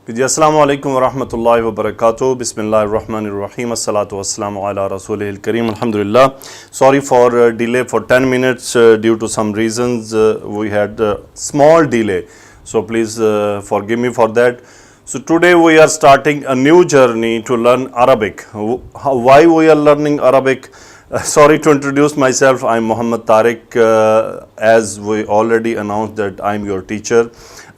जी अस्सलामु अलैकुम वरहमतुल्लाहि वबरकातुहू बिस्मिल्लाहिर रहमानिर रहीम अस्सलातु वस्सलामु अला रसूलिल करीम अल्हम्दुलिल्लाह. Sorry for delay for 10 minutes due to some reasons. We had a small delay, so please forgive me for that. So today we are starting a new journey to learn Arabic. Why we are learning Arabic? Sorry to introduce myself. I'm Muhammad Tariq. As we already announced that I'm your teacher.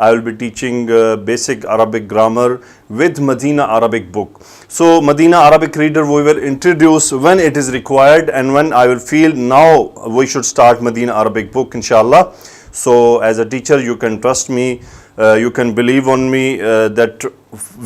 I will be teaching basic Arabic grammar with Medina Arabic book. So Medina Arabic reader we will introduce when it is required and when I will feel now we should start Medina Arabic book inshallah. So as a teacher you can trust me, you can believe on me that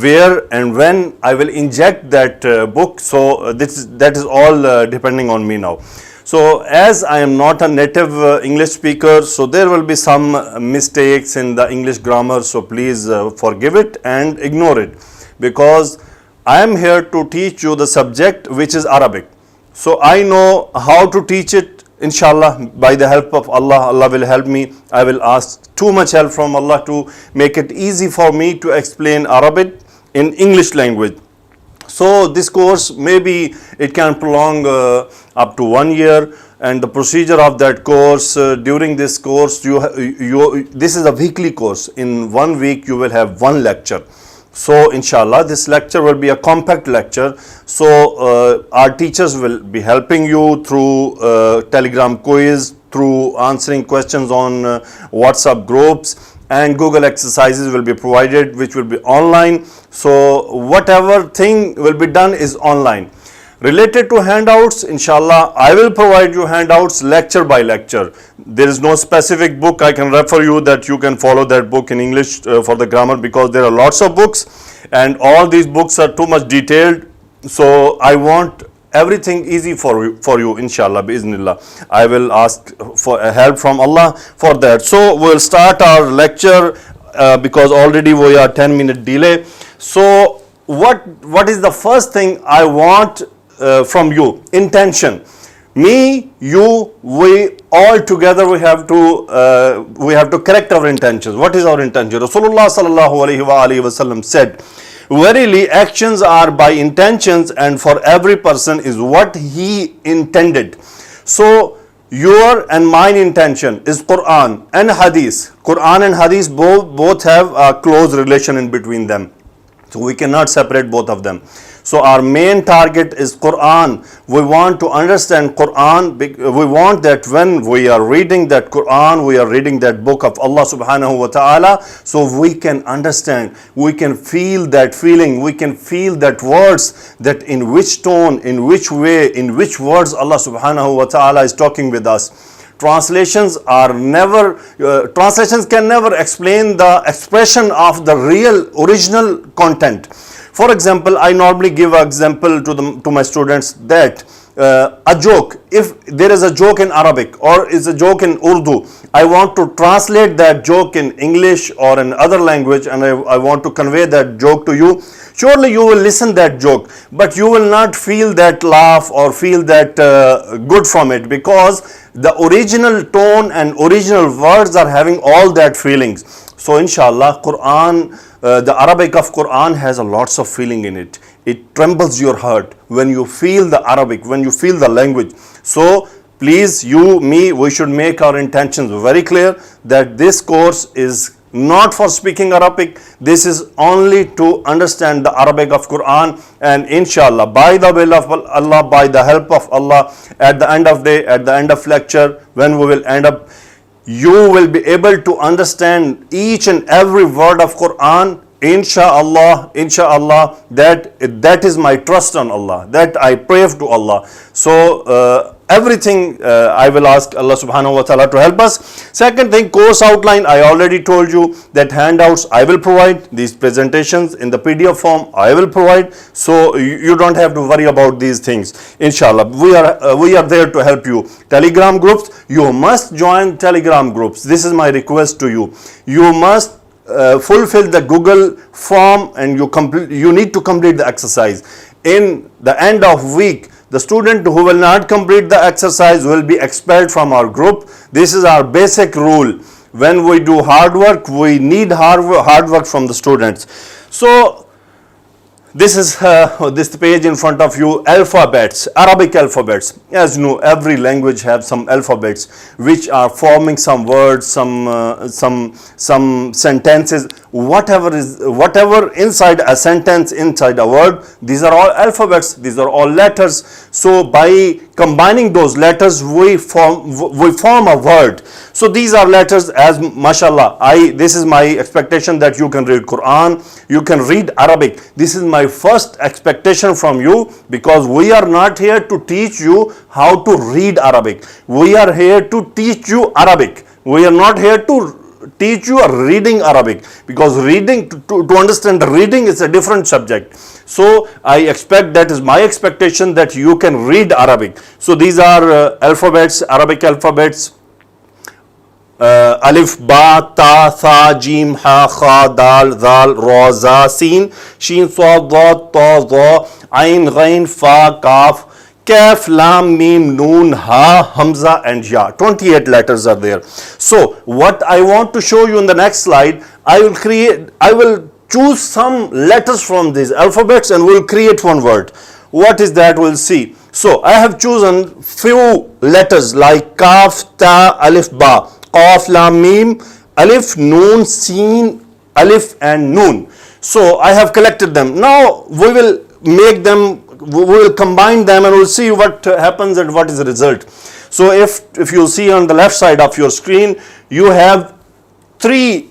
where and when I will inject that book. So that is all depending on me now. So as I am not a native English speaker, so there will be some mistakes in the English grammar, so please forgive it and ignore it, because I am here to teach you the subject which is Arabic. So I know how to teach it inshallah. By the help of Allah, Allah will help me. I will ask too much help from Allah to make it easy for me to explain Arabic in English language. So this course maybe it can prolong up to 1 year, and the procedure of that course during this course this is a weekly course. In 1 week you will have one lecture. So inshallah this lecture will be a compact lecture. So our teachers will be helping you through Telegram quiz, through answering questions on WhatsApp groups, and Google exercises will be provided which will be online. So whatever thing will be done is online. Related to handouts, inshallah I will provide you handouts lecture by lecture. There is no specific book I can refer you that you can follow that book in English for the grammar, because there are lots of books and all these books are too much detailed. So I want everything easy for you inshallah biiznillah. I will ask for help from Allah for that. So we'll start our lecture because already we are 10-minute delay. So what is the first thing I want from you? Intention. Me, you, we all together we have to correct our intentions. What is our intention? Rasulullah sallallahu alaihi wasallam said, verily actions are by intentions, and for every person is what he intended. So your and mine intention is Quran and Hadith. Quran and Hadith both have a close relation in between them. So we cannot separate both of them. So our main target is Quran. We want to understand Quran. We want that when we are reading that Quran, we are reading that book of Allah subhanahu wa ta'ala, so we can understand, we can feel that feeling, we can feel that words, that in which tone, in which way, in which words Allah subhanahu wa ta'ala is talking with us. Translations can never explain the expression of the real original content. For example, I normally give an example to my students that a joke, if there is a joke in Arabic or is a joke in Urdu, I want to translate that joke in English or in other language, and I want to convey that joke to you. Surely you will listen that joke, but you will not feel that laugh or feel that good from it, because the original tone and original words are having all that feelings. So inshallah Quran, the Arabic of Quran has a lots of feeling in it. It trembles your heart when you feel the Arabic, when you feel the language. So please, you, me, we should make our intentions very clear that this course is not for speaking Arabic. This is only to understand the Arabic of Quran, and inshallah by the will of Allah, by the help of Allah, at the end of day, at the end of lecture, when we will end up, you will be able to understand each and every word of Quran. Inshallah, that is my trust on Allah, that I pray to Allah. So everything I will ask Allah subhanahu wa ta'ala to help us. Second thing, course outline. I already told you that handouts I will provide, these presentations in the PDF form I will provide, so you don't have to worry about these things. Inshallah we are there to help you. Telegram groups, you must join Telegram groups. This is my request to you. You must fulfill the Google form, and you need to complete the exercise. In the end of week, the student who will not complete the exercise will be expelled from our group. This is our basic rule. When we do hard work, we need hard work from the students. So this is this page in front of you, alphabets, Arabic alphabets. As you know, every language has some alphabets which are forming some words, some sentences, whatever inside a sentence, inside a word. These are all alphabets. These are all letters. So by combining those letters, we form a word. So these are letters. As mashallah, this is my expectation that you can read Quran, you can read Arabic. This is my first expectation from you, because we are not here to teach you how to read Arabic. We are here to teach you Arabic. We are not here to teach you reading Arabic, because reading, to understand reading is a different subject. So I expect, that is my expectation, that you can read Arabic. So these are alphabets, Arabic alphabets. Alif, Ba, Ta, Tha, Jim, Ha, Kha, Dal, Zal, Ra, Za, Sin, Shin, Sad, Dad, Ta, Za, Ain, Ghain, Fa, Kaf, Kaf, Lam, Mim, Noon, Ha, Hamza and Ya. 28 letters are there. So what I want to show you in the next slide, I will choose some letters from these alphabets and we'll create one word. What is that? We'll see. So I have chosen few letters like Kaf, Ta, Alif, Ba, Qaf, Lam, Mim, Alif, Noon, Sin, Alif and Noon. So I have collected them. Now we will make them, we will combine them and we'll see what happens and what is the result. So if you see on the left side of your screen, you have three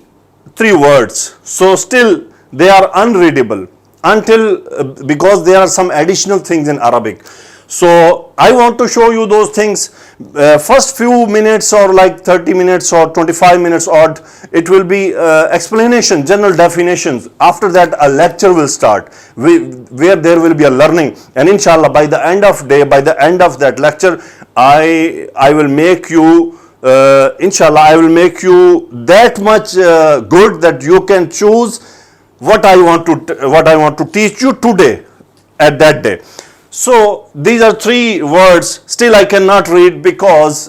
words. So still they are unreadable until because there are some additional things in Arabic. So I want to show you those things. First few minutes, or like 30 minutes or 25 minutes odd, it will be explanation, general definitions. After that a lecture will start where there will be a learning, and inshallah by the end of day, by the end of that lecture, I will make you inshallah I will make you that much good that you can choose what I want to teach you today at that day. So these are three words. Still I cannot read because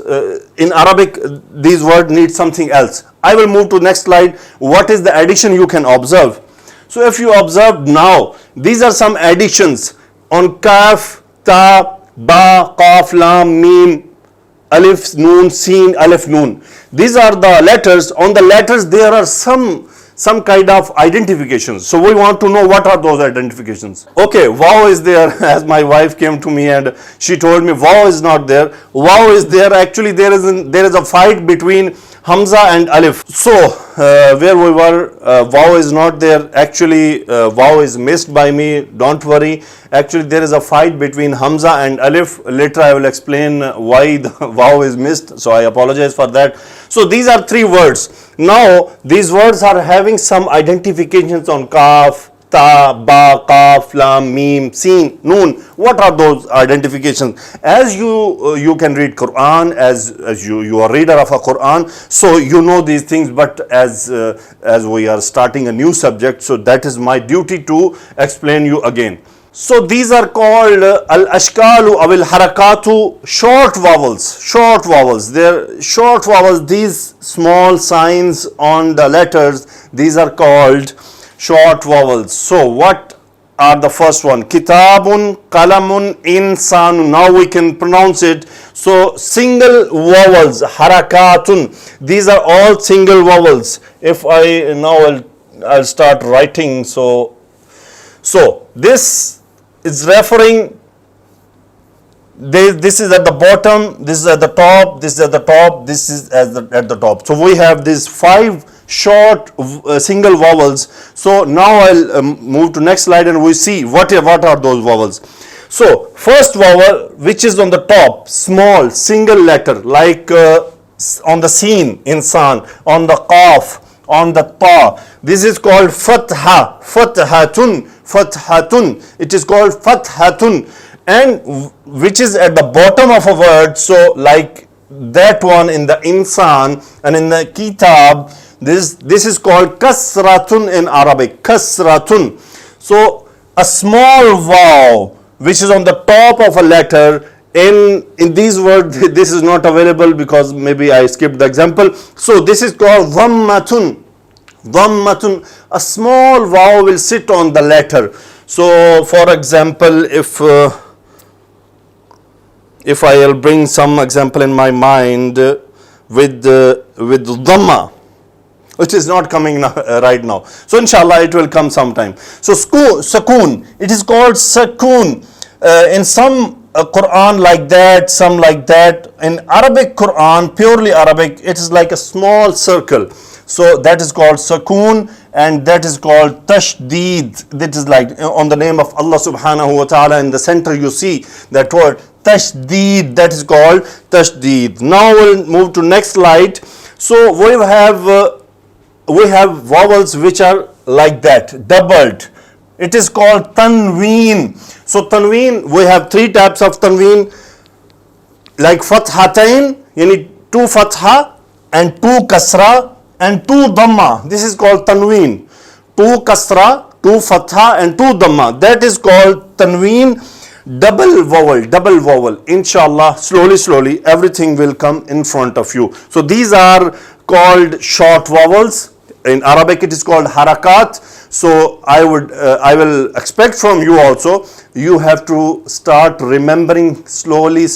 in Arabic these words need something else. I will move to next slide. What is the addition you can observe? So if you observe now, these are some additions on Kaf, Ta, Ba, Qaf, Lam, Mim, Alif, Noon, Sin, Alif, Noon. These are the letters. On the letters there are some kind of identifications. So we want to know what are those identifications. Okay, wow is there, as my wife came to me and she told me wow is not there. Wow is there. Actually there is a fight between Hamza and Alif. So where we were, wow is not there. Actually wow is missed by me. Don't worry. Actually there is a fight between Hamza and Alif. Later I will explain why the wow is missed. So I apologize for that. So these are three words. Now these words are having some identifications on Kaf, Ta, Ba, Qaf, Lam, Mim, Sin, Noon. What are those identifications? As you can read Quran, as you are a reader of a Quran, so you know these things, but as we are starting a new subject, so that is my duty to explain you again. So these are called al-ashkalu aw al-harakatu, short vowels. Short vowels. They're short vowels. These small signs on the letters, these are called short vowels. So what are the first one? Kitabun, kalamun, insanu. Now we can pronounce it. So single vowels, harakatun. These are all single vowels. If I now I'll start writing. So this is referring, this is at the bottom, this is at the top, this is at the top, this is at the top. So we have these 5 short single vowels. So now I'll move to next slide and we see what are those vowels. So first vowel, which is on the top, small single letter, like on the Sin, insan, on the Qaf, on the Ta. This is called fatha, fathatun, fathatun. It is called fathatun, and which is at the bottom of a word. So like that one in the insan and in the kitab, this is called kasratun in Arabic, kasratun. So a small vowel which is on the top of a letter. In these words, this is not available because maybe I skipped the example. So this is called dhammatun. Dhammatun, a small vowel will sit on the letter. So for example, if I'll bring some example in my mind with dhamma, which is not coming now, right now. So inshallah it will come sometime. So sukoon, it is called sukoon. In some Quran like that, some like that. In Arabic Quran, purely Arabic, it is like a small circle. So that is called sukoon, and that is called tashdeed. That is like on the name of Allah subhanahu wa ta'ala, in the center you see that word tashdeed, that is called tashdeed. Now we'll move to next slide. So we have vowels which are like that, doubled. It is called tanween. So tanween, we have three types of tanween, like fathatain, yani two fatha and two kasra and two dhamma. This is called tanween. Two kasra, two fatha and two dhamma. That is called tanween. Double vowel. Inshallah, slowly everything will come in front of you. So these are called short vowels. In Arabic it is called harakat. So I will expect from you also, you have to start remembering slowly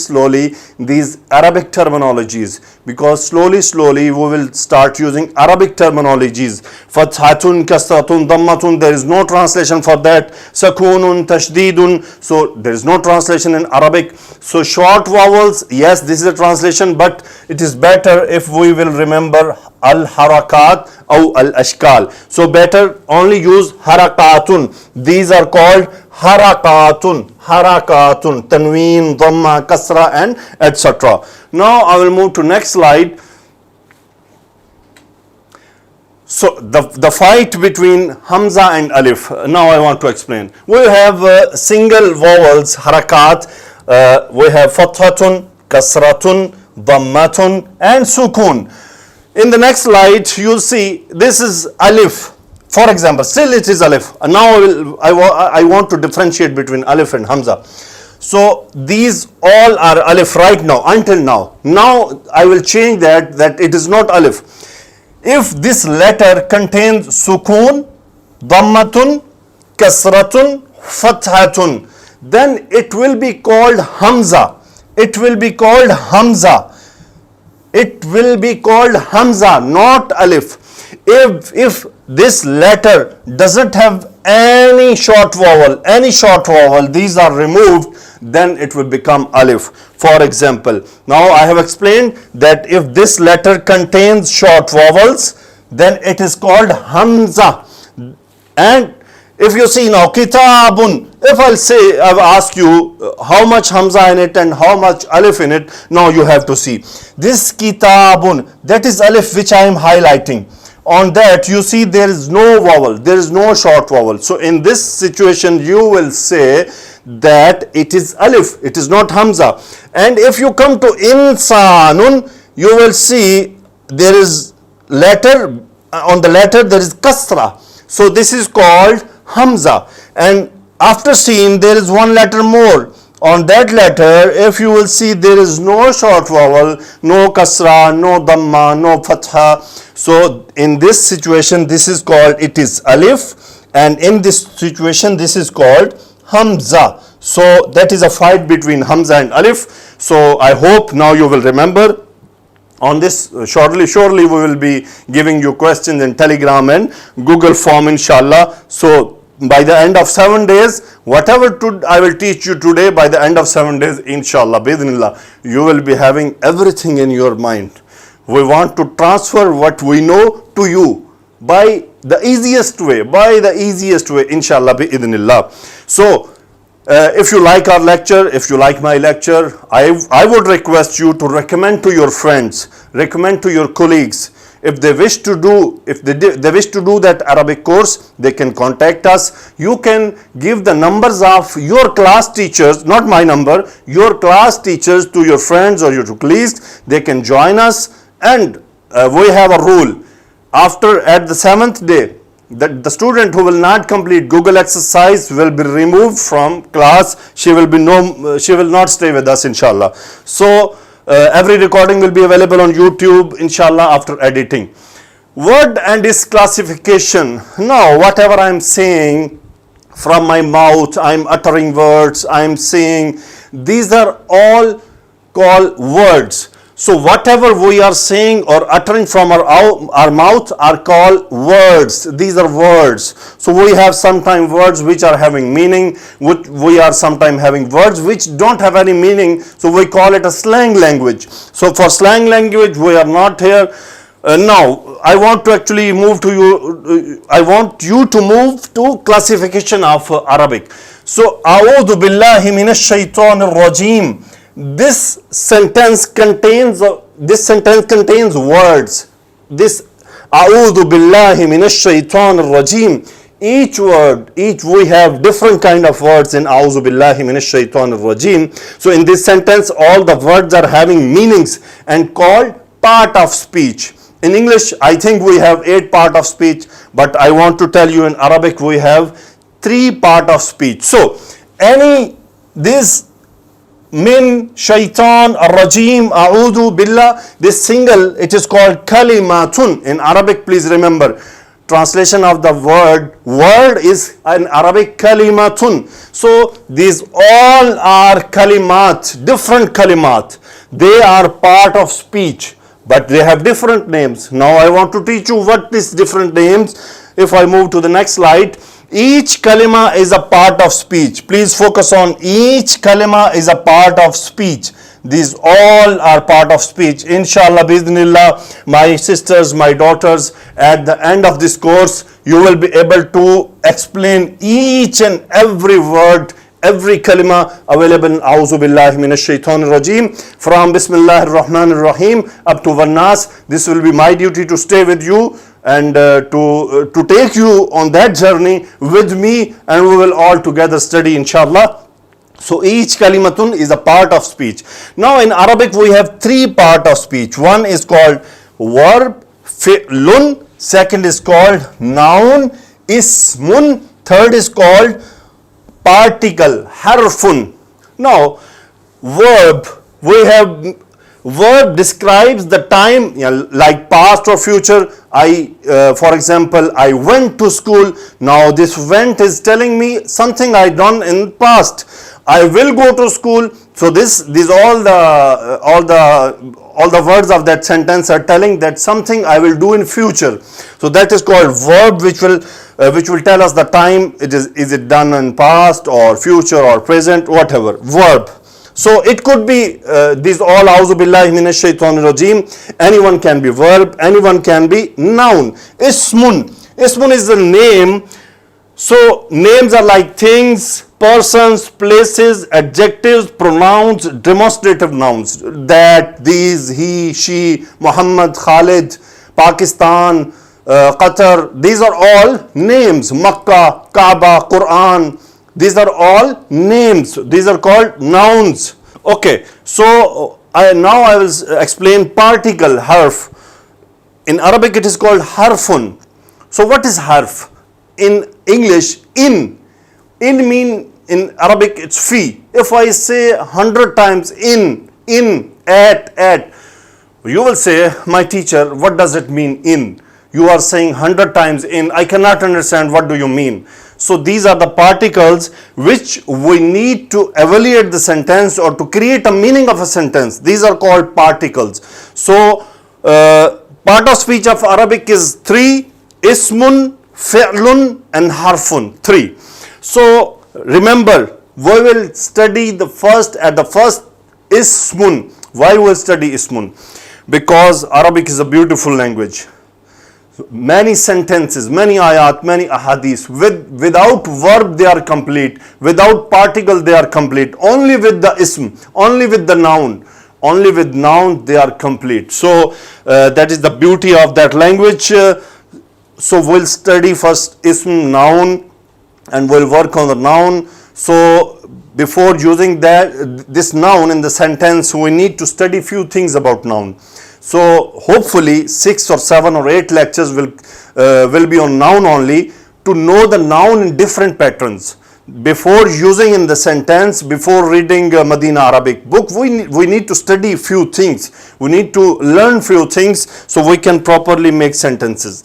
these Arabic terminologies, because slowly we will start using Arabic terminologies. Fathatun, kasratun, dhammatun, there is no translation for that. Sakunun, tashdidun, so there is no translation in Arabic. So short vowels, yes, this is a translation, but it is better if we will remember al-harakat or al-ashkal. So better only use harakatun. These are called harakatun, tanween, dhamma, kasra and etc. Now I will move to next slide. So the fight between Hamza and Alif. Now I want to explain. We have single vowels, harakat. We have fathatun, kasratun, dhammatun and sukun. In the next slide, you'll see this is Alif. For example, still it is Alif. Now I want to differentiate between Alif and Hamza. So these all are Alif right now, until now. Now I will change that it is not Alif. If this letter contains sukun, dhammatun, kasratun, fathatun, then it will be called Hamza. It will be called Hamza. It will be called Hamza, not Alif. If this letter doesn't have any short vowel, these are removed, then it will become Alif. For example, now I have explained that if this letter contains short vowels, then it is called Hamza. And if you see now, kitabun, if I've asked you how much Hamza in it and how much Alif in it, now you have to see. This kitabun, that is Alif which I am highlighting. On that you see there is no vowel, there is no short vowel. So in this situation you will say that it is Alif, it is not Hamza. And if you come to insanun, you will see there is letter, on the letter there is kasra. So this is called Hamza. And after seeing there is one letter more. On that letter, if you will see, there is no short vowel, no kasra, no dhamma, no fatha. So in this situation, this is called, it is Alif, and in this situation, this is called Hamza. So that is a fight between Hamza and Alif. So I hope now you will remember. On this, surely we will be giving you questions in Telegram and Google form, inshallah. So by the end of 7 days, whatever I will teach you today, by the end of 7 days, inshallah, bidhnillah, you will be having everything in your mind. We want to transfer what we know to you by the easiest way, inshallah, bidhnillah. So if you like our lecture, if you like my lecture, I would request you to recommend to your friends, recommend to your colleagues. If they wish to do that Arabic course, they can contact us. You can give the numbers of your class teachers, not my number, your class teachers to your friends or your colleagues. They can join us, and we have a rule. At the 7th day, that the student who will not complete Google exercise will be removed from class. She will not stay with us, inshallah. So every recording will be available on YouTube, inshallah, after editing. Word and its classification. Now, whatever I am saying from my mouth, I am uttering words, I am saying, these are all called words. So whatever we are saying or uttering from our mouth are called words. These are words. So we have sometimes words which are having meaning, we are sometimes having words which don't have any meaning, so we call it a slang language. So for slang language we are not here. Now I want to actually move to you, I want you to move to classification of Arabic. So A'udhu billahi minash shaitanir rajim. This sentence contains words. This A'udhu billahi minash shaitanir rajim. Each word, we have different kind of words in A'udhu billahi minash shaitanir rajim. So in this sentence all the words are having meanings and called part of speech. In English, I think we have 8 part of speech, but I want to tell you in Arabic we have 3 part of speech. So, this min, shaitan, ar-rajim, a'udhu billah, this single, it is called kalimatun. In Arabic, please remember, translation of the word is in Arabic kalimatun. So, these all are kalimat, different kalimat. They are part of speech, but they have different names. Now I want to teach you what these different names. If I move to the next slide, each kalima is a part of speech. Please focus on each kalima is a part of speech. These all are part of speech. Inshallah, bismillah, my sisters, my daughters, at the end of this course, you will be able to explain each and every word, every kalima available in A'udhu billahi minash shaitanir rajim from Bismillahir Rahmanir Rahim up to Vannas. This will be my duty to stay with you and to take you on that journey with me, and we will all together study inshallah. So each kalimatun is a part of speech. Now in Arabic we have 3 part of speech. One is called verb, fi'lun. Second is called noun, ismun. Third is called particle, harfun. Now verb, we have verb describes the time, like past or future. For example, I went to school. Now this went is telling me something I done in past. I will go to school. So these all the words of that sentence are telling that something I will do in future. So that is called verb, which will tell us the time. Is it done in past or future or present, whatever. Verb. So it could be these all A'udhu billahi minash shaitanir rajim. Anyone can be verb, anyone can be noun. Ismun. Ismun is the name. So names are like things, persons, places, adjectives, pronouns, demonstrative nouns. That, these, he, she, Muhammad, Khalid, Pakistan, Qatar. These are all names. Makkah, Kaaba, Quran. These are all names. These are called nouns. Okay. So now I will explain particle, harf. In Arabic it is called harfun. So what is harf? In English, in mean in Arabic it's fi. If I say 100 times in, at, you will say, my teacher, what does it mean in? You are saying 100 times in. I cannot understand, what do you mean? So these are the particles which we need to evaluate the sentence or to create a meaning of a sentence. These are called particles. So part of speech of Arabic is 3: ismun, fi'lun and harfun. 3. So remember, we will study the first ismun. Why we will study ismun? Because Arabic is a beautiful language. Many sentences, many ayat, many ahadith, without verb they are complete, without particle they are complete, only with the ism, only with the noun, only with noun they are complete. So that is the beauty of that language. So we'll study first ism, noun, and we'll work on the noun. So before using this noun in the sentence, we need to study few things about noun. So hopefully 6 or 7 or 8 lectures will be on noun only, to know the noun in different patterns. before using in the sentence, before reading Medina Arabic book, we need to study few things. We need to learn few things so we can properly make sentences.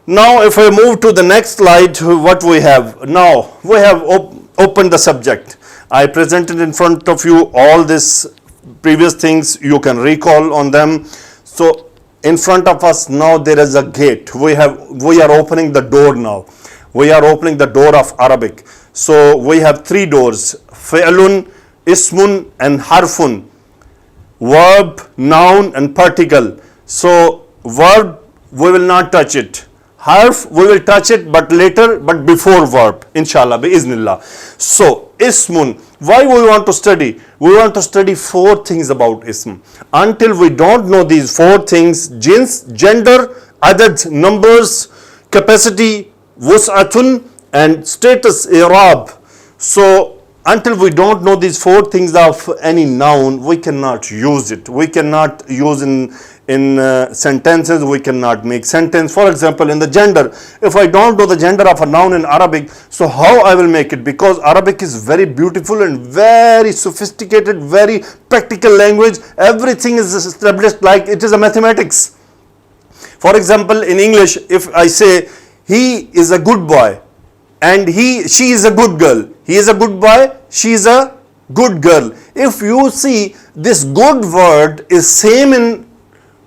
Now, if I move to the next slide, what we have now, we have opened the subject. I presented in front of you all these previous things. You can recall on them. So, in front of us now there is a gate. We are opening the door now. We are opening the door of Arabic. So we have three doors: fi'lun, ismun, and harfun. Verb, noun, and particle. So verb, we will not touch it. Harf, we will touch it, but later, but before verb, inshallah, bi-iznillah. So ismun, why we want to study? We want to study four things about ism. Until we don't know these four things: jins, gender, adad, numbers, capacity, wus'atun, and status, i'rab. So until we don't know these four things of any noun, we cannot use it. We cannot use in sentences. We cannot make sentence. For example, in the gender, if I don't know the gender of a noun in Arabic, so how I will make it? Because Arabic is very beautiful and very sophisticated, very practical language. Everything is established like it is a mathematics. For example, in English, if I say he is a good boy, and she is a good girl. He is a good boy, she is a good girl. If you see, this good word is same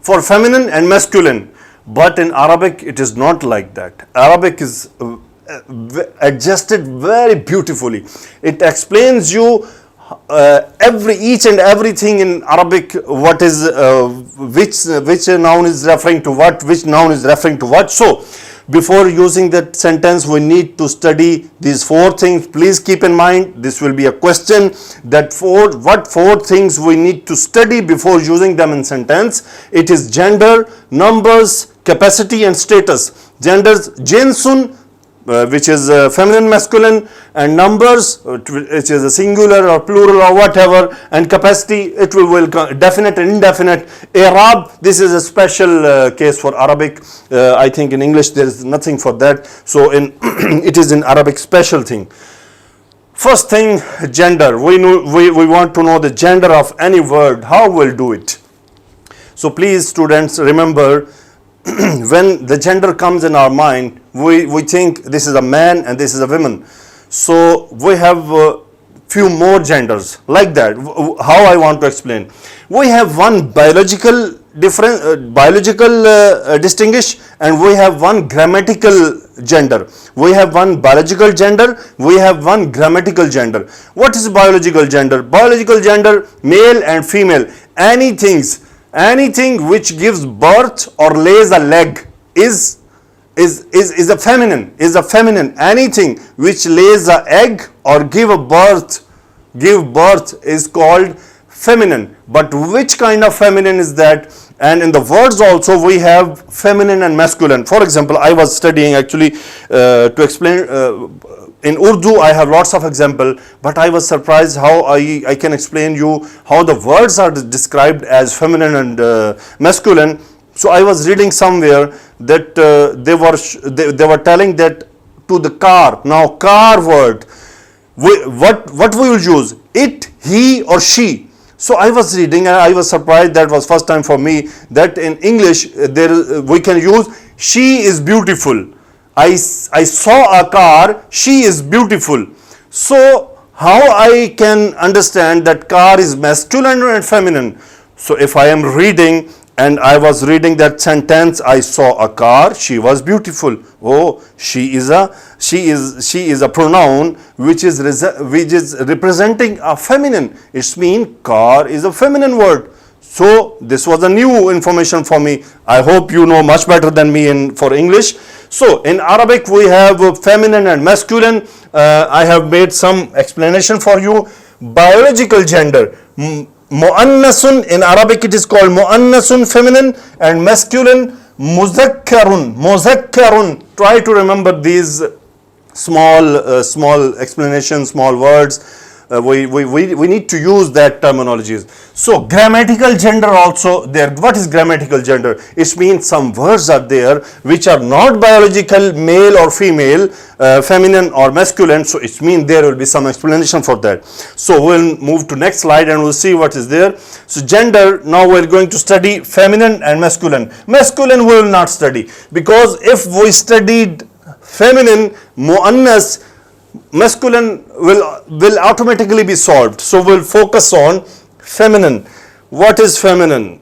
for feminine and masculine, but in Arabic it is not like that. Arabic is adjusted very beautifully. It explains you each and everything in Arabic, what is which noun is referring to what, which noun is referring to what. So before using that sentence, we need to study these four things. Please keep in mind, this will be a question, that what four things we need to study before using them in sentence. It is gender, numbers, capacity, and status. Genders, jinsun, which is feminine, masculine, and numbers, which is a singular or plural or whatever, and capacity, it will definite and indefinite. I'rab, this is a special case for Arabic. I think in English there is nothing for that. So it is in Arabic special thing. First thing, gender. We want to know the gender of any word. How we'll do it? So please, students, remember, when the gender comes in our mind, we think this is a man and this is a woman. So we have few more genders like that. How I want to explain? We have one biological distinguish, and we have one grammatical gender. We have one biological gender. We have one grammatical gender. What is biological gender? Biological gender, male and female. Anything which gives birth or lays a leg is a feminine. Anything which lays an egg or give birth is called feminine. But which kind of feminine is that? And in the words also we have feminine and masculine. For example, I was studying actually to explain in Urdu. I have lots of example, but I was surprised how I can explain you how the words are described as feminine and masculine. So I was reading somewhere that they were telling that to the car. Now car word, what we will use? It, he, or she. So I was reading and I was surprised. That was first time for me that in English we can use she is beautiful. I saw a car, she is beautiful. So how I can understand that car is masculine and feminine? So if I am reading and I was reading that sentence, I saw a car, she was beautiful. Oh, she is a pronoun which is representing a feminine. It means car is a feminine word. So this was a new information for me. I hope you know much better than me for English. So in Arabic we have feminine and masculine. I have made some explanation for you. Biological gender. Mu'annasun, in Arabic it is called mu'annasun, feminine, and masculine muzakkarun. Try to remember these small explanations, small words. we need to use that terminologies. So grammatical gender also there. What is grammatical gender? It means some words are there which are not biological, male or female, feminine or masculine. So it means there will be some explanation for that. So we'll move to next slide and we'll see what is there. So gender, now we're going to study feminine and masculine. Masculine we will not study, because if we studied feminine, muannas, masculine will automatically be solved. So we'll focus on feminine. What is feminine?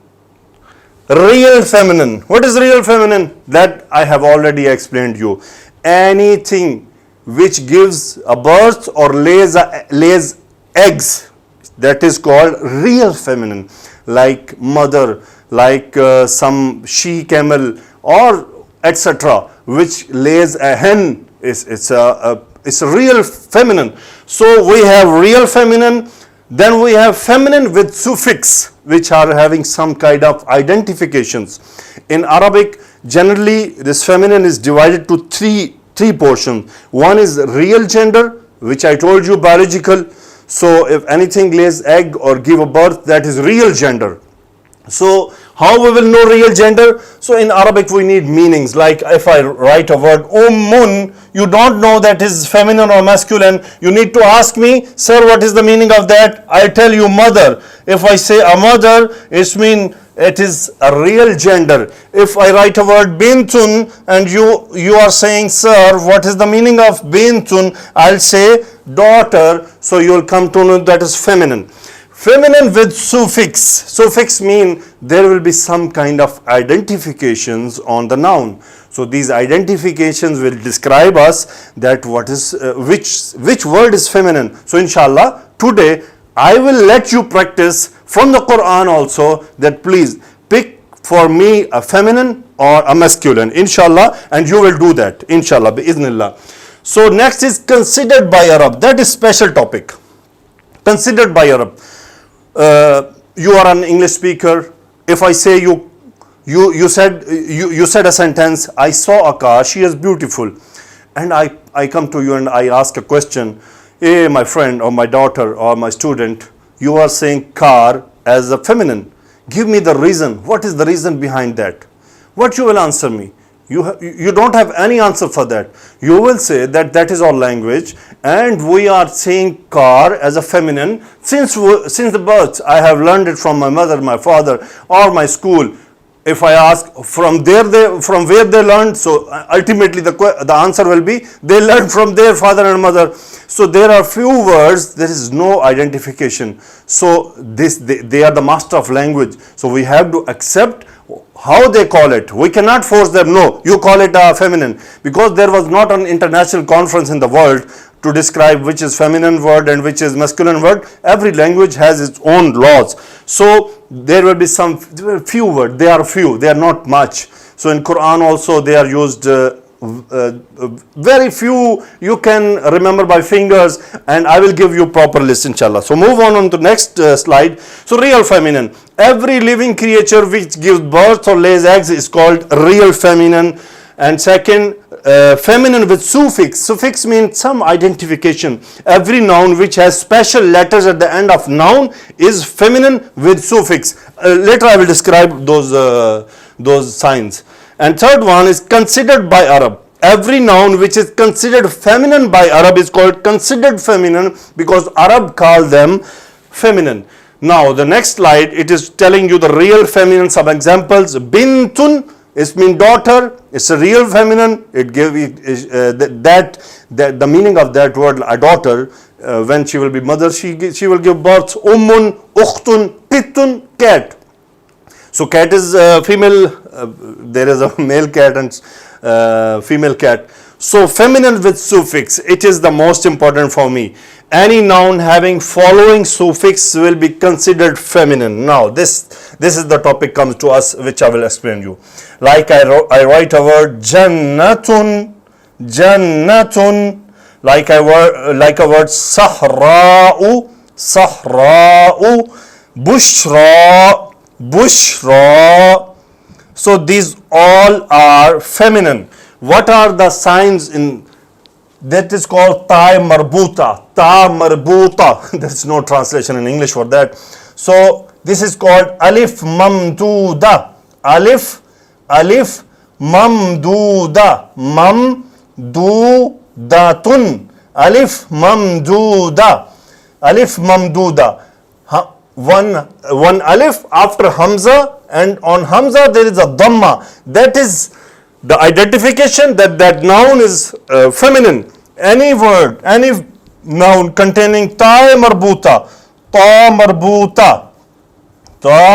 Real feminine. What is real feminine? That I have already explained you. Anything which gives a birth or lays eggs, that is called real feminine. Like mother, like some she camel or etc., which lays a hen, it's a real feminine. So we have real feminine, then we have feminine with suffix, which are having some kind of identifications. In Arabic, generally this feminine is divided to three portions. One is real gender, which I told you, biological. So if anything lays egg or give a birth, that is real gender. So how we will know real gender? So in Arabic we need meanings. Like if I write a word ummun, you don't know that is feminine or masculine. You need to ask me, sir, what is the meaning of that? I'll tell you mother. If I say a mother, it means it is a real gender. If I write a word bintun and you are saying, sir, what is the meaning of bintun? I'll say daughter. So you will come to know that is feminine. Feminine with suffix. Suffix mean there will be some kind of identifications on the noun. So these identifications will describe us that what is which word is feminine. So inshallah today I will let you practice from the Quran also, that please pick for me a feminine or a masculine, inshallah, and you will do that, inshallah, bi'idhnillah. So next is considered by Arab. That is special topic. Considered by Arab. You are an English speaker. If I say you said a sentence, I saw a car, she is beautiful, and I come to you and I ask a question, hey my friend or my daughter or my student, you are saying car as a feminine. Give me the reason. What is the reason behind that? What you will answer me? You don't have any answer for that. You will say that is our language and we are saying car as a feminine since the birth. I have learned it from my mother, my father, or my school. If I ask from where they learned, so ultimately the answer will be they learned from their father and mother. So there are few words, there is no identification. So they are the master of language. So we have to accept how they call it. We cannot force them, no, you call it feminine, because there was not an international conference in the world to describe which is feminine word and which is masculine word. Every language has its own laws. So there will be few words. They are few. They are not much. So in Quran also they are used very few. You can remember by fingers, and I will give you proper list inshallah. So move on to next slide. So real feminine. Every living creature which gives birth or lays eggs is called real feminine. And second, feminine with suffix. Suffix means some identification. Every noun which has special letters at the end of noun is feminine with suffix. Later I will describe those signs. And third one is considered by Arab. Every noun which is considered feminine by Arab is called considered feminine, because Arab call them feminine. Now the next slide, it is telling you the real feminine. Some examples. Bintun, it means daughter. It's a real feminine. It gives the meaning of that word, a daughter. When she will be mother, she will give birth. Ummun, ukhtun, pittun, cat. So cat is female. There is a male cat and female cat. So feminine with suffix, it is the most important for me. Any noun having following suffix will be considered feminine. Now this is the topic comes to us, which I will explain you. Like I write a word jannatun, jannatun. Like a word sahra'u, sahra'u, bushra, bushra. So these all are feminine. What are the signs in that is called ta marbuta. Ta marbuta. There's no translation in English for that. So this is called alif mamduda. Alif mamduda. Mamdudatun. Alif mamduda. Alif mamduda. One alif after hamza, and on hamza there is a dhamma. That is the identification that noun is feminine. Any word, any noun containing ta marbuta,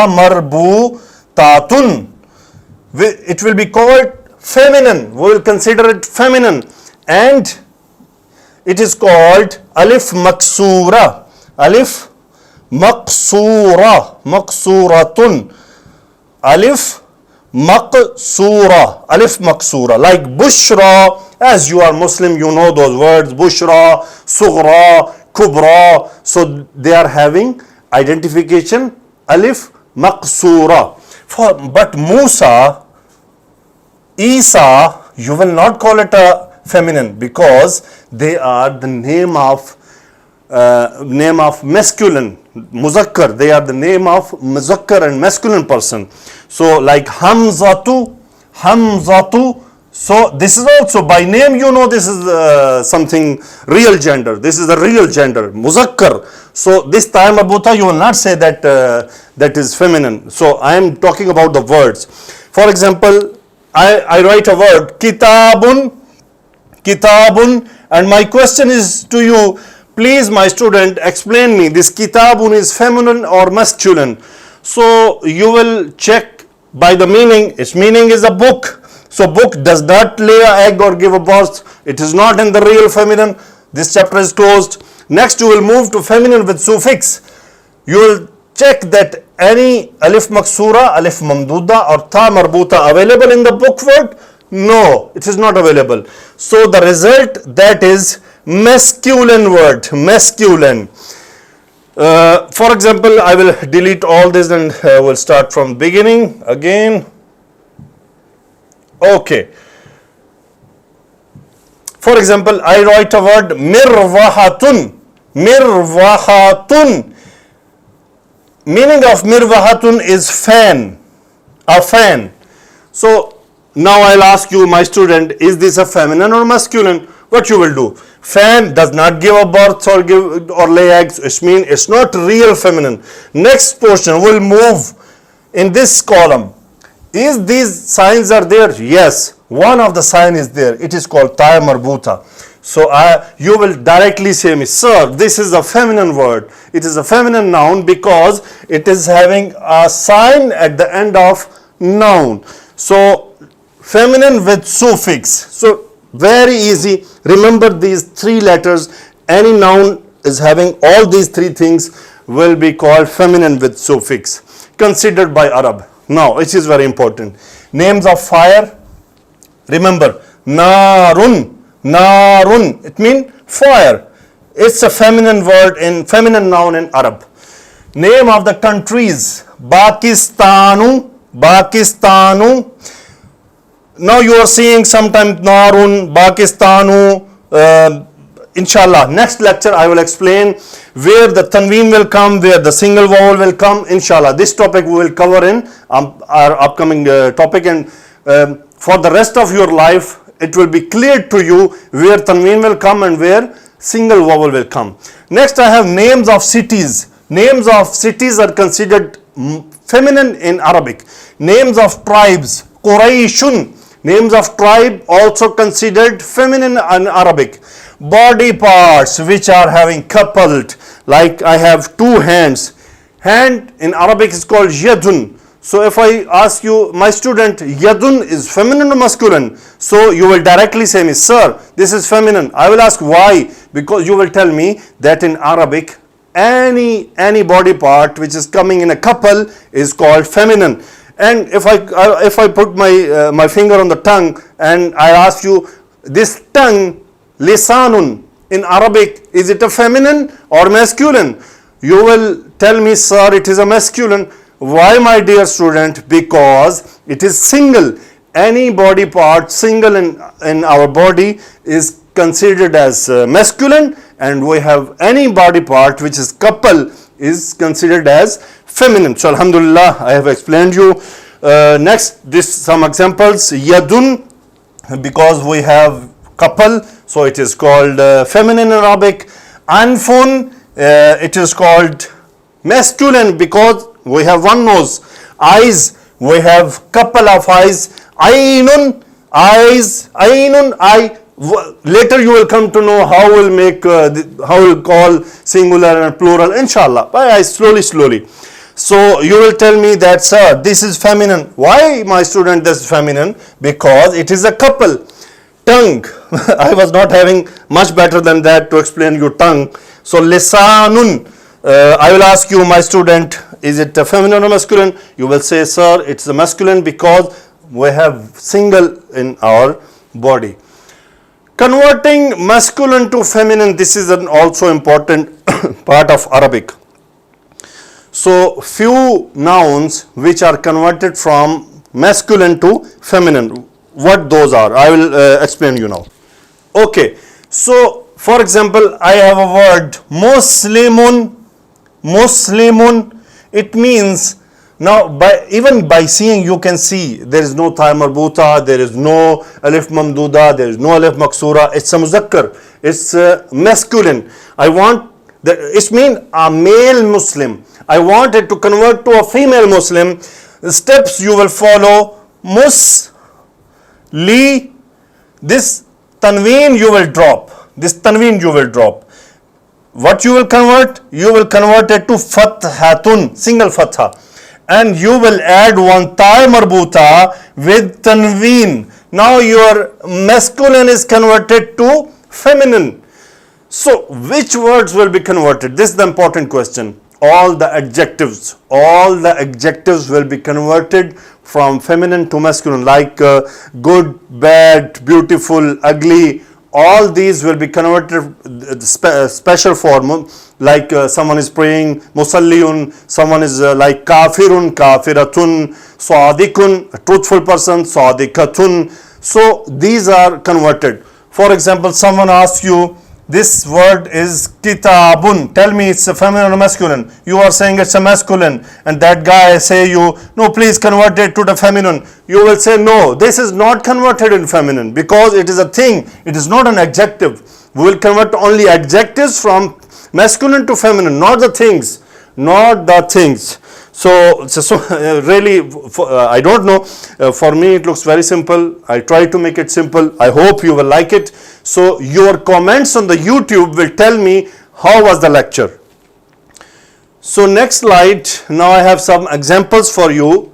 marbutatun, it will be called feminine. We will consider it feminine, and it is called alif maksura. Alif maksuratun. Alif maksura, like bushra. As you are Muslim, you know those words, bushra, sughra, kubra. So they are having identification alif maksura. But Musa, Isa, you will not call it a feminine, because they are the name of masculine, muzakkar. They are the name of muzakkar and masculine person. So like hamzatu. So this is also by name, you know, this is something real gender. This is the real gender, muzakkar. So this ta marbuta, you will not say that that is feminine. So I am talking about the words. For example, I write a word kitabun, and my question is to you, please my student, explain me, this kitabun is feminine or masculine? So you will check by the meaning. Its meaning is a book. So book does not lay an egg or give a birth. It is not in the real feminine. This chapter is closed. Next you will move to feminine with suffix. You will check that any alif maksura, alif mamduda or ta marbuta available in the book word? No, it is not available. So the result, that is masculine word, masculine. For example, I will delete all this and will start from beginning again. Okay. For example, I write a word mirwahatun. Meaning of mirwahatun is fan, a fan. So now I'll ask you, my student, is this a feminine or masculine? What you will do? Fan does not give a birth or lay eggs. It means it's not real feminine. Next portion will move in this column. Is these signs are there? Yes, one of the sign is there. It is called ta marbuta. So you will directly say me, sir, this is a feminine word. It is a feminine noun because it is having a sign at the end of noun. So feminine with suffix. So very easy. Remember these three letters. Any noun is having all these three things will be called feminine with suffix, considered by Arab. Now it is very important. Names of fire. Remember, narun. It means fire. It's a feminine word in feminine noun in Arab. Name of the countries. Pakistanu. Now you are seeing sometimes narun, Pakistanu. Inshallah, next lecture I will explain where the tanween will come, where the single vowel will come. Inshallah, this topic we will cover in our upcoming topic, and for the rest of your life it will be clear to you where tanween will come and where single vowel will come. Next I have names of cities. Names of cities are considered feminine in Arabic. Names of tribes, Qurayshun. Names of tribe also considered feminine in Arabic. Body parts which are having coupled, like I have two hands. Hand in Arabic is called yadun. So if I ask you, my student, yadun is feminine or masculine? So you will directly say me, sir, this is feminine. I will ask why? Because you will tell me that in Arabic, any body part which is coming in a couple is called feminine. And if I put my finger on the tongue and I ask you, this tongue, lisanun, in Arabic, is it a feminine or masculine? You will tell me, sir, it is a masculine. Why, my dear student? Because it is single. Any body part single in our body is considered as masculine, and we have any body part which is couple is considered as feminine. So alhamdulillah, I have explained you. Next, this some examples. Yadun, because we have couple, so it is called feminine in Arabic. Anfun, it is called masculine because we have one nose. Eyes, we have couple of eyes. Ainun, eyes, ainun, eye. Later you will come to know how we'll make how we'll call singular and plural, inshallah. But slowly. So you will tell me that, sir, this is feminine. Why, my student, this is feminine? Because it is a couple. Tongue, I was not having much better than that to explain you tongue. So lisanun, I will ask you, my student, is it a feminine or masculine? You will say, sir, it's a masculine because we have single in our body. Converting masculine to feminine, this is an also important part of Arabic. So few nouns which are converted from masculine to feminine. What those are, I will explain you now. Okay, so for example, I have a word Muslimun. It means, now even by seeing you can see there is no ta marbuta, there is no alif mamduda, there is no alif maksura. It's a muzakkar, it's masculine. I want that, it means a male Muslim. I want it to convert to a female Muslim. The steps you will follow: mus, li, this tanween you will drop. What you will convert? You will convert it to fathatun, single fatha, and you will add one ta marbuta with tanween. Now your masculine is converted to feminine. So which words will be converted? This is the important question. All the adjectives will be converted from feminine to masculine, like good, bad, beautiful, ugly. All these will be converted special form, like someone is praying, musalliyun, someone is like kafirun, kafiratun, sadikun, a truthful person, sadikatun. So these are converted. For example, someone asks you, this word is kitabun, tell me it's a feminine or masculine. You are saying it's a masculine, and that guy say you, no, please convert it to the feminine. You will say, no, this is not converted in feminine because it is a thing, it is not an adjective. We will convert only adjectives from masculine to feminine, not the things. So really, I don't know. For me, it looks very simple. I try to make it simple. I hope you will like it. So your comments on the YouTube will tell me how was the lecture. So next slide. Now I have some examples for you.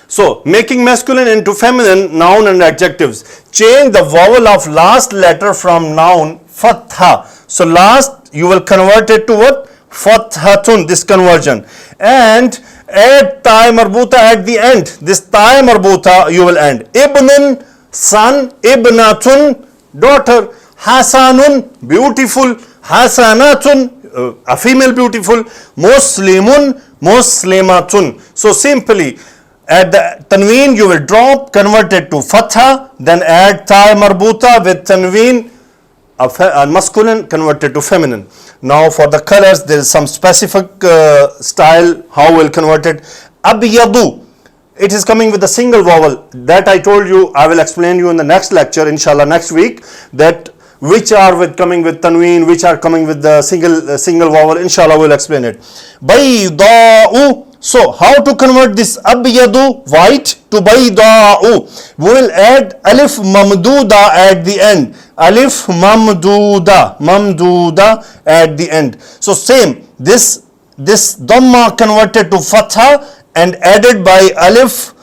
So making masculine into feminine, noun and adjectives. Change the vowel of last letter from noun, fatha. So last you will convert it to what? Fathatun, this conversion, and add ta marbuta at the end. This ta marbuta you will end. Ibnun, son, ibnatun, daughter, hasanun, beautiful, hasanatun, a female beautiful, muslimun, muslimatun. So simply at the tanween you will drop, convert it to fatha, then add ta marbuta with tanween, a masculine converted to feminine. Now for the colors, there is some specific style how we'll convert it. Abyadu, it is coming with a single vowel. That I told you, I will explain you in the next lecture, inshallah, next week, that which are coming with tanween, which are coming with the single vowel, inshallah we'll explain it. Bayda'u, so how to convert this abyadu, white, to bayda'u? We will add alif mamduda at the end. Alif mamduda at the end. So same, this dhamma converted to fatha and added by alif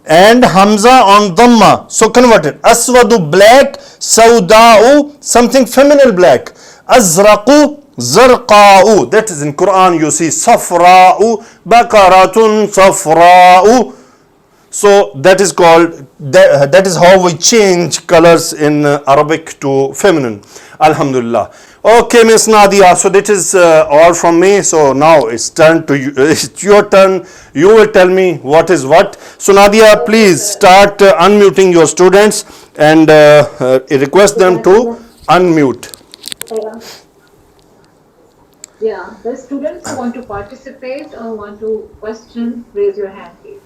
and hamza on dhamma. So converted. Aswadu, black, sauda'u, something feminine, black. Azraqu, zarqa'u, that is in Quran you see safra'u, bakaratun safra'u. So that is called, that is how we change colors in Arabic to feminine. Alhamdulillah. Okay, Miss Nadia, so that is all from me. So now it's turn to you. It's your turn. You will tell me what is what. So Nadia, please start unmuting your students and request them to unmute. Yeah, the students who want to participate or want to question, raise your hand, please.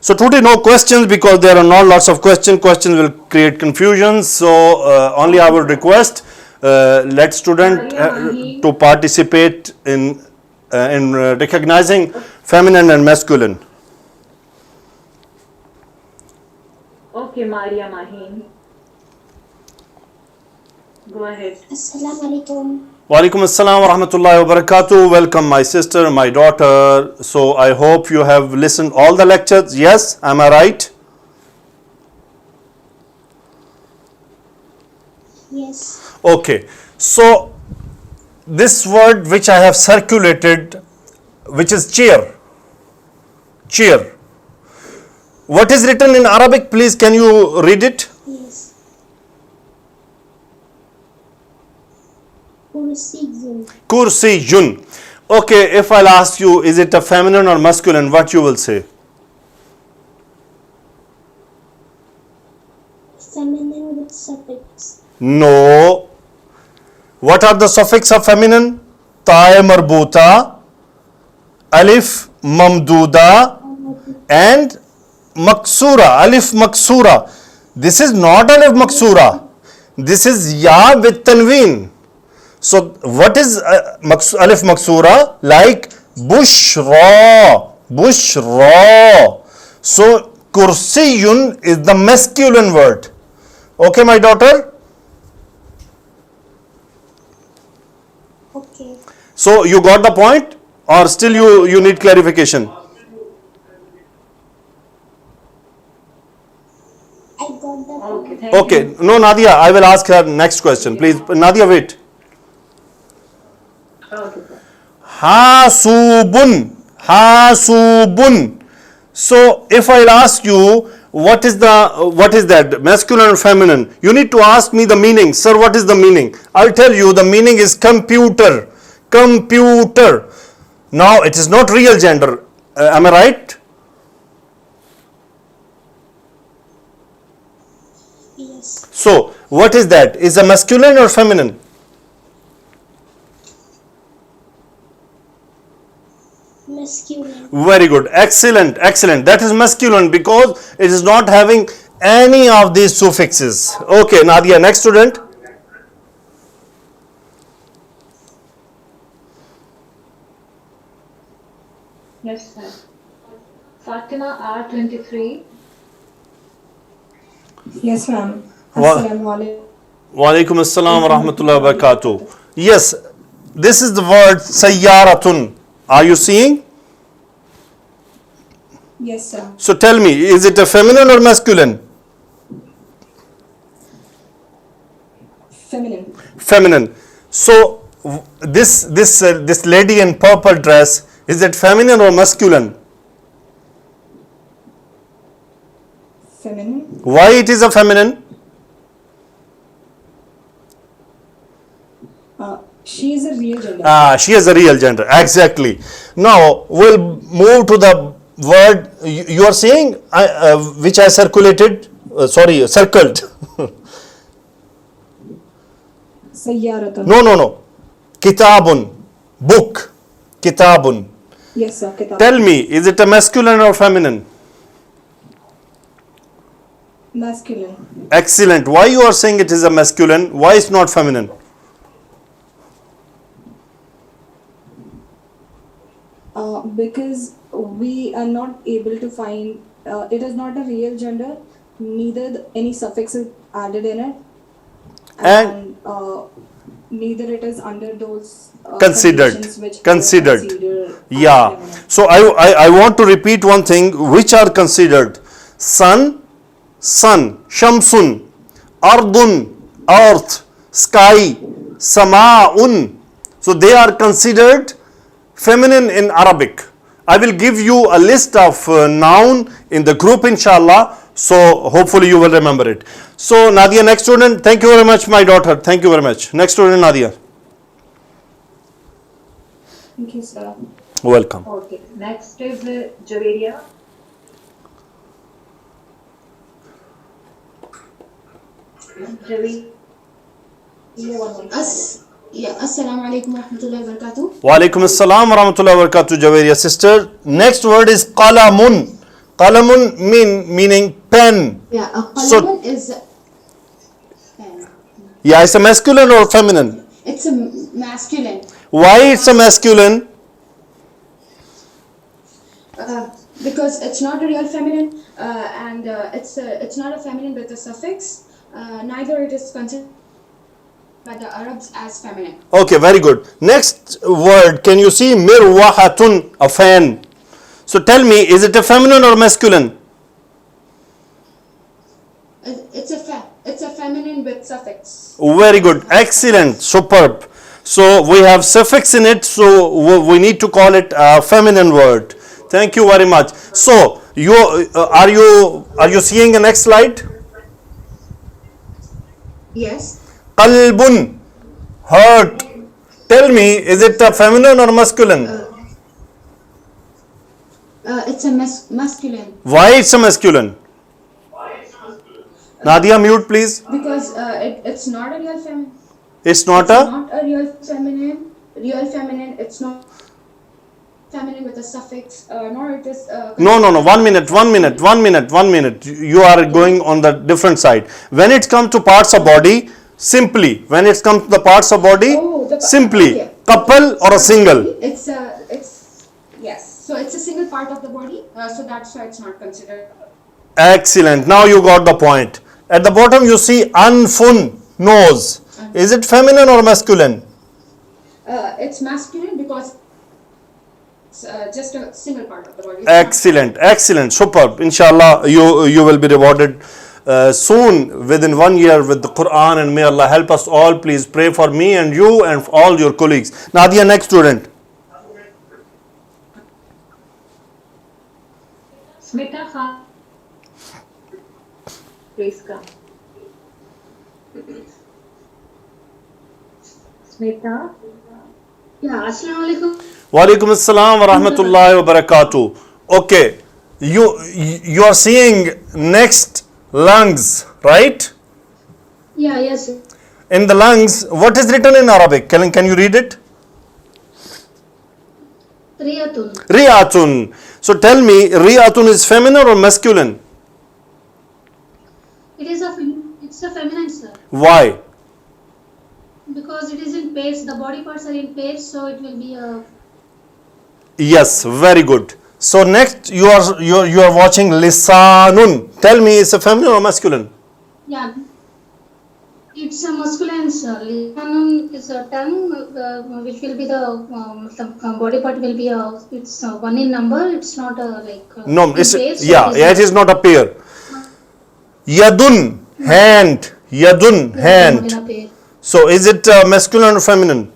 So today no questions because there are not lots of questions. Questions will create confusion. So only I would request let student to participate in recognizing feminine and masculine. Okay, Maria Maheen. Go ahead. Assalamu alaikum. Walaikum assalam wa rahmatullahi wa barakatuh. Welcome my sister, my daughter. So I hope you have listened all the lectures. Yes, am I right? Yes. Okay. So this word which I have circulated, which is chair. Chair. What is written in Arabic? Please, can you read it? Yes. Kursiyun. Kursiyun. Okay, if I'll ask you, is it a feminine or masculine? What you will say? Feminine with suffix. No. What are the suffix of feminine? Ta marbuta, alif mamduda, and maksura. Alif maksura. This is not alif maksura. This is ya with tanween. So what is alif maksura? Like bushra, bushra. So kursiyun is the masculine word. Okay, my daughter? Okay. So you got the point or still you need clarification? I got the Okay, thank Okay, you. no Nadia, I will ask her next question. Please, Nadia, wait. Okay, sir. Hasubun, hasubun. So if I'll ask you what is that masculine or feminine, you need to ask me the meaning. Sir, what is the meaning? I'll tell you the meaning is computer. Computer. Now it is not real gender. Am I right? yes. So what is that? Is a masculine or feminine? Masculine. Very good. Excellent. Excellent. That is masculine because it is not having any of these suffixes. Okay, Nadia, next student. Yes, sir. Fatima R23. Yes, ma'am. Wa- Assalamu alaikum. Walaikum assalam wa rahmatullahi wa barakatuh. Yes, this is the word sayyaratun. Are you seeing? Yes, sir. So tell me, is it a feminine or masculine? Feminine. Feminine. So this lady in purple dress, is it feminine or masculine? Feminine. Why it is a feminine? She is a real gender. She has a real gender. Exactly. Now we'll move to the word you are saying, which I circulated. Circled. Sayyaratun. No. Kitabun. Book. Kitabun. Yes, sir. Kitab. Tell me, is it a masculine or feminine? Masculine. Excellent. Why you are saying it is a masculine? Why it's not feminine? Because we are not able to find, it is not a real gender, neither any suffix is added in it, And neither it is under those Considered. conditions which Considered. are considered Yeah. feminine. So I want to repeat one thing. Which are considered? Sun, Shamsun, Ardun, earth, sky, Sama'un. So they are considered feminine in Arabic. I will give you a list of noun in the group inshallah. So hopefully you will remember it. So Nadia, next student. Thank you very much, my daughter. Thank you very much. Next student, Nadia. Thank you, sir. Welcome. Okay, next is Javeria. Javeria, one more. Assalamu alaikum wa rahmatullahi wa barakatuh. Wa alaikum assalam wa rahmatullahi wa barakatuh, Javeria sister. Next word is qalamun. Qalamun meaning pen. Yeah, a So- qalamun is pen. Yeah, it's a masculine or feminine? It's a masculine Why it's a masculine? because it's not a real feminine and it's not a feminine with a suffix. Neither it is considered by the Arabs as feminine. Okay, very good. Next word, can you see mirwahatun, a fan? So tell me, is it a feminine or masculine? It's a feminine with suffix. Very good, excellent, superb. So we have suffix in it, so we need to call it a feminine word. Thank you very much. So you are you seeing the next slide? Yes. Qalbun, heart. Tell me, is it a feminine or masculine? It's a masculine Why it's a masculine? Nadia, mute please. because it's not a real feminine. It's not It's a. not a real feminine. Real feminine. It's not feminine with a suffix. Nor it is. No. 1 minute. You are going on the different side. When it comes to parts of body, simply. When it comes to the parts of body, simply. Okay. Couple or a single. It's yes. So it's a single part of the body. So that's why it's not considered. Excellent. Now you got the point. At the bottom you see anfun, nose. Is it feminine or masculine? It's masculine because it's just a single part of the body. It's not- Excellent, superb. Inshallah, you will be rewarded soon within 1 year with the Quran, and may Allah help us all. Please pray for me and you and all your colleagues. Nadia, next student. Smita Khan. Please come. Smita. Yeah, assalamu alaikum. Wa alaikum assalam wa rahmatullahi wa barakatuh. Okay, you are seeing next lungs, right? Yeah, yes. In the lungs, what is written in Arabic? Can you read it? Riyatun. Riyatun. So tell me, riyatun is feminine or masculine? It's a feminine, sir. Why? Because it is in pairs. The body parts are in pairs, so it will be a. Yes, very good. So next you are watching lisanun. Tell me, is it feminine or masculine? Yeah. It's a masculine, sir. Lisanun is a tongue, which will be the body part will be it's one in number. It's not No, in it's pairs, so it is not a pair. Yadun, hand. Yadun, in hand. a pair. So is it masculine or feminine?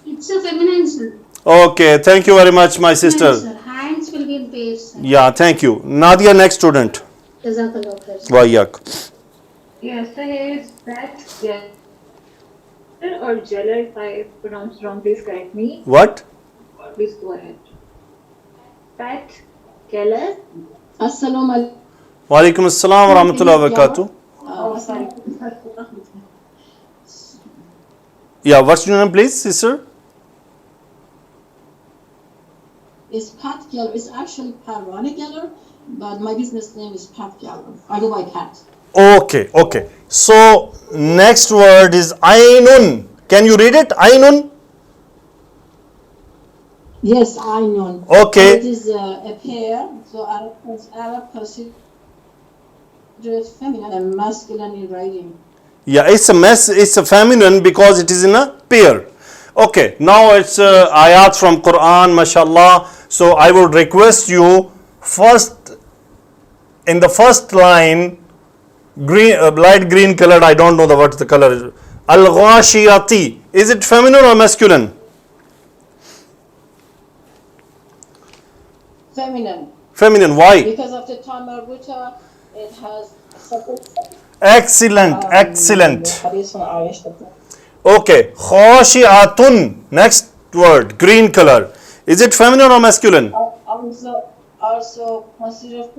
It's a feminine, sir. Okay, thank you very much, my Feminine, sister. sir. Hands will be in pairs, sir. Yeah, thank you. Nadia, next student. Jazakallah khair, sir. Wayak. Yes, so here is Pat Geller or Geller. If I pronounced wrong, please correct me. What? Please go ahead. Pat Geller. Assalamu alaikum. Wa alaikum assalam wa rahmatullahi wa barakatuh. Oh, sorry. Yeah, what's your name, please, sister? It's Pat Geller. It's actually Pat Ronnie Geller, but my business name is Pat Geller. I go by Pat. Okay. So next word is ainun. Can you read it? Ainun. Yes, I know. Okay. It is a pair, so Arab consider it feminine and masculine in writing. Yeah, it's a feminine because it is in a pair. Okay, now it's ayat from Quran, mashallah. So I would request you first, in the first line, green, light green colored, I don't know what the color is. Al-Ghashiyati. Is it feminine or masculine? Feminine. Feminine. Why? Because of the ta marbuta, it has suffix. Excellent. Excellent. Hadith from Aisha. Okay. Khashi'atun. Next word. Green color. Is it feminine or masculine? Also considered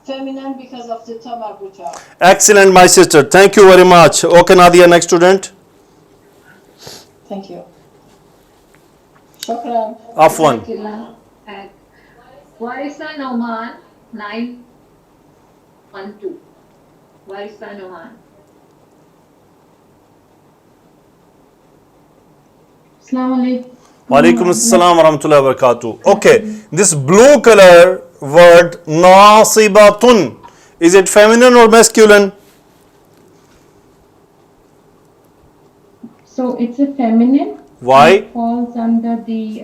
feminine because of the ta marbuta. Excellent, my sister. Thank you very much. Okay, Nadia, next student. Thank you. Shukran. Afwan. At Warisa Noman 912. Warisa Noman. Assalamu alaikum. Walaikum assalam wa rahmatullahi wa barakatuh. Okay, this blue color word nasibatun. Is it feminine or masculine? So it's a feminine. Why? It falls under the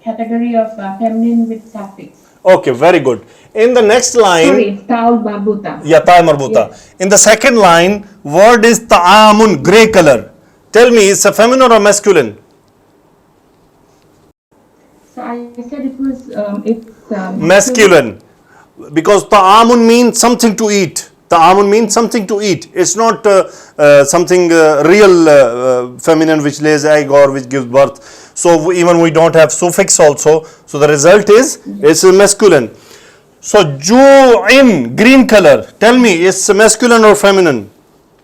category of feminine with suffix. Okay, very good. In the next line, Sorry, ta'al babuta. yata marbuta. In the second line, word is ta'amun, grey color. Tell me, is it feminine or masculine? So I said it was Masculine. Because ta'amun means something to eat. Ta'amun means something to eat. It's not something real feminine which lays egg or which gives birth. So even we don't have suffix also. So the result is it's masculine. So ju'in, green color. Tell me, is masculine or feminine?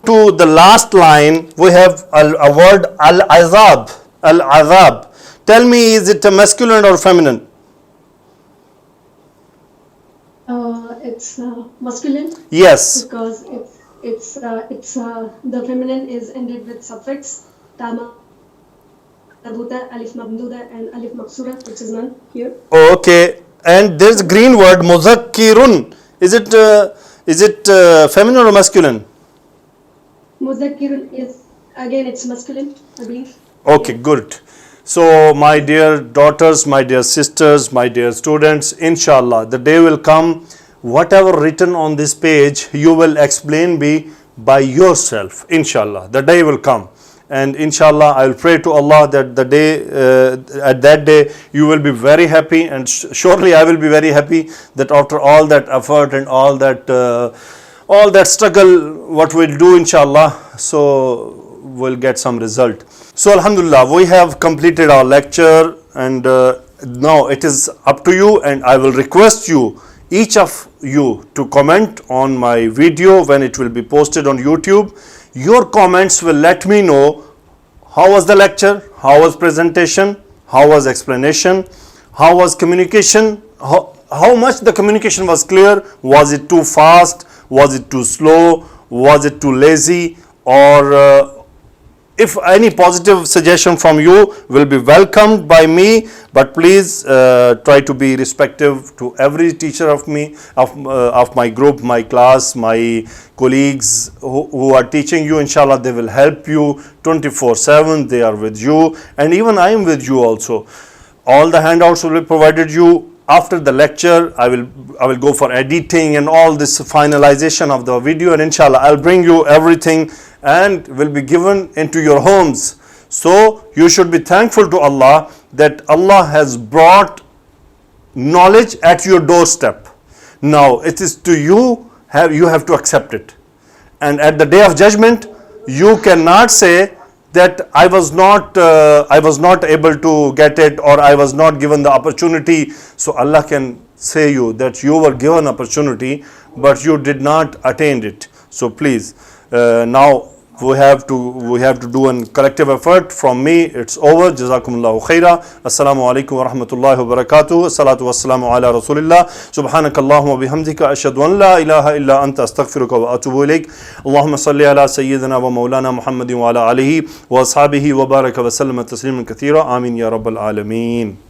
To the last line, we have a word al-azab. Al-azab. Tell me, is it a masculine or feminine? It's masculine Yes. because it's the feminine is ended with suffix tama marbuta, alif mamduda and alif maksura, which is none here. Okay. And there's a green word muzakkirun. Is it feminine or masculine? Muzakkirun is again it's masculine, I believe. Okay, good. So my dear daughters, my dear sisters, my dear students, inshallah, the day will come, whatever written on this page, you will explain me by yourself, inshallah. The day will come. And inshallah, I will pray to Allah that the day, at that day, you will be very happy, and surely I will be very happy that after all that effort and all that struggle, what we'll do, inshallah, so we'll get some result. So alhamdulillah, we have completed our lecture, and now it is up to you, and I will request you, each of you, to comment on my video when it will be posted on YouTube. Your comments will let me know how was the lecture, how was presentation, how was explanation, how was communication, how much the communication was clear, was it too fast, was it too slow, was it too lazy, or if any positive suggestion from you will be welcomed by me, but please try to be respectful to every teacher of me, of my group, my class, my colleagues who are teaching you. Inshallah, they will help you 24/7. They are with you, and even I am with you also. All the handouts will be provided you. After the lecture, I will go for editing and all this finalization of the video, and inshallah I'll bring you everything and will be given into your homes. So you should be thankful to Allah that Allah has brought knowledge at your doorstep. Now it is to you have to accept it, and at the day of judgment you cannot say that I was not able to get it, or I was not given the opportunity. So Allah can say you that you were given opportunity but you did not attain it. So please, now we have to do a collective effort. From me, it's over. Jazakumullahu khaira. Assalamu alaikum wa rahmatullahi wa barakatuh. Salatu wassalamu ala rasulillah. Subhanakallahumma bihamdika ashhadu an la ilaha illa anta astaghfiruka wa atubu ilaik. Allahumma salli ala sayyidina wa maulana Muhammadin wa ala alihi wa ashabihi wa baraka wa sallama tasliman kathira. Amin ya rabbal alameen.